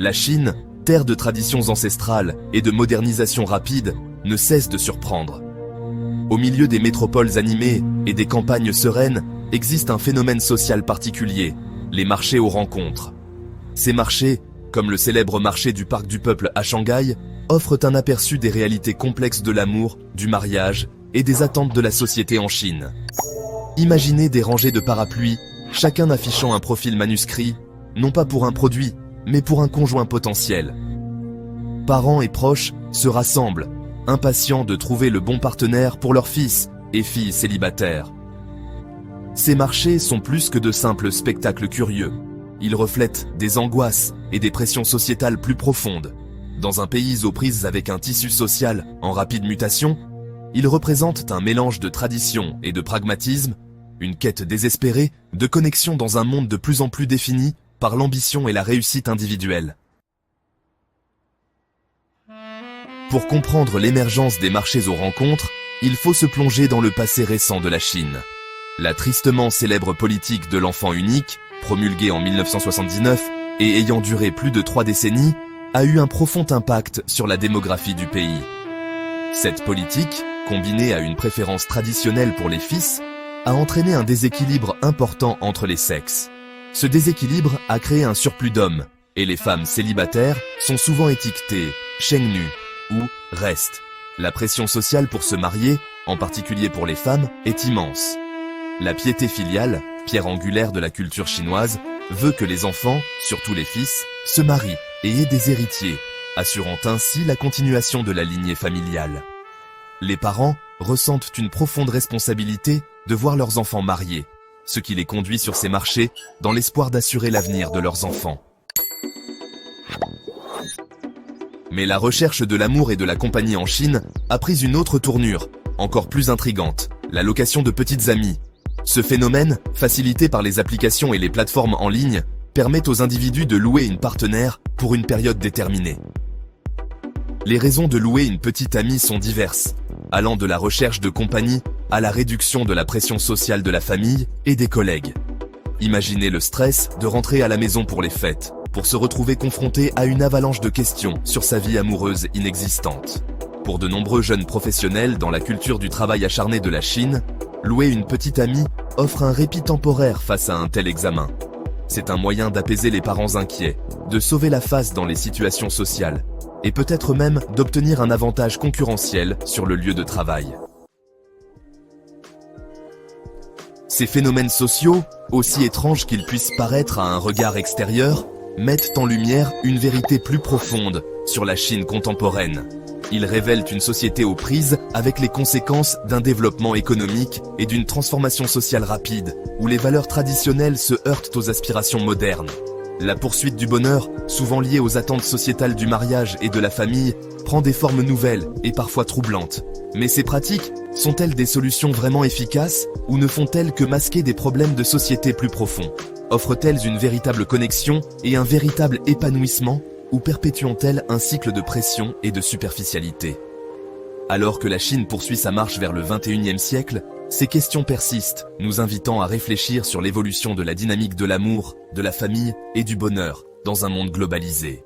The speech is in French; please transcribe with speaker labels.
Speaker 1: La Chine, terre de traditions ancestrales et de modernisation rapide, ne cesse de surprendre. Au milieu des métropoles animées et des campagnes sereines, existe un phénomène social particulier, les marchés aux rencontres. Ces marchés, comme le célèbre marché du Parc du Peuple à Shanghai, offrent un aperçu des réalités complexes de l'amour, du mariage et des attentes de la société en Chine. Imaginez des rangées de parapluies, chacun affichant un profil manuscrit, non pas pour un produit, mais pour un conjoint potentiel. Parents et proches se rassemblent, impatients de trouver le bon partenaire pour leurs fils et filles célibataires. Ces marchés sont plus que de simples spectacles curieux. Ils reflètent des angoisses et des pressions sociétales plus profondes. Dans un pays aux prises avec un tissu social en rapide mutation, ils représentent un mélange de tradition et de pragmatisme, une quête désespérée de connexion dans un monde de plus en plus défini par l'ambition et la réussite individuelle. Pour comprendre l'émergence des marchés aux rencontres, il faut se plonger dans le passé récent de la Chine. La tristement célèbre politique de l'enfant unique, promulguée en 1979 et ayant duré plus de 3 décennies, a eu un profond impact sur la démographie du pays. Cette politique, combinée à une préférence traditionnelle pour les fils, a entraîné un déséquilibre important entre les sexes. Ce déséquilibre a créé un surplus d'hommes, et les femmes célibataires sont souvent étiquetées « shengnu » ou « reste ». La pression sociale pour se marier, en particulier pour les femmes, est immense. La piété filiale, pierre angulaire de la culture chinoise, veut que les enfants, surtout les fils, se marient et aient des héritiers, assurant ainsi la continuation de la lignée familiale. Les parents ressentent une profonde responsabilité de voir leurs enfants mariés, ce qui les conduit sur ces marchés dans l'espoir d'assurer l'avenir de leurs enfants. Mais la recherche de l'amour et de la compagnie en Chine a pris une autre tournure, encore plus intrigante, la location de petites amies. Ce phénomène, facilité par les applications et les plateformes en ligne, permet aux individus de louer une partenaire pour une période déterminée. Les raisons de louer une petite amie sont diverses, allant de la recherche de compagnie à la réduction de la pression sociale de la famille et des collègues. Imaginez le stress de rentrer à la maison pour les fêtes, pour se retrouver confronté à une avalanche de questions sur sa vie amoureuse inexistante. Pour de nombreux jeunes professionnels dans la culture du travail acharné de la Chine, louer une petite amie offre un répit temporaire face à un tel examen. C'est un moyen d'apaiser les parents inquiets, de sauver la face dans les situations sociales, et peut-être même d'obtenir un avantage concurrentiel sur le lieu de travail. Ces phénomènes sociaux, aussi étranges qu'ils puissent paraître à un regard extérieur, mettent en lumière une vérité plus profonde sur la Chine contemporaine. Ils révèlent une société aux prises avec les conséquences d'un développement économique et d'une transformation sociale rapide, où les valeurs traditionnelles se heurtent aux aspirations modernes. La poursuite du bonheur, souvent liée aux attentes sociétales du mariage et de la famille, prend des formes nouvelles et parfois troublantes. Mais ces pratiques sont-elles des solutions vraiment efficaces ou ne font-elles que masquer des problèmes de société plus profonds? Offrent-elles une véritable connexion et un véritable épanouissement ou perpétuent-elles un cycle de pression et de superficialité? Alors que la Chine poursuit sa marche vers le XXIe siècle, ces questions persistent, nous invitant à réfléchir sur l'évolution de la dynamique de l'amour, de la famille et du bonheur dans un monde globalisé.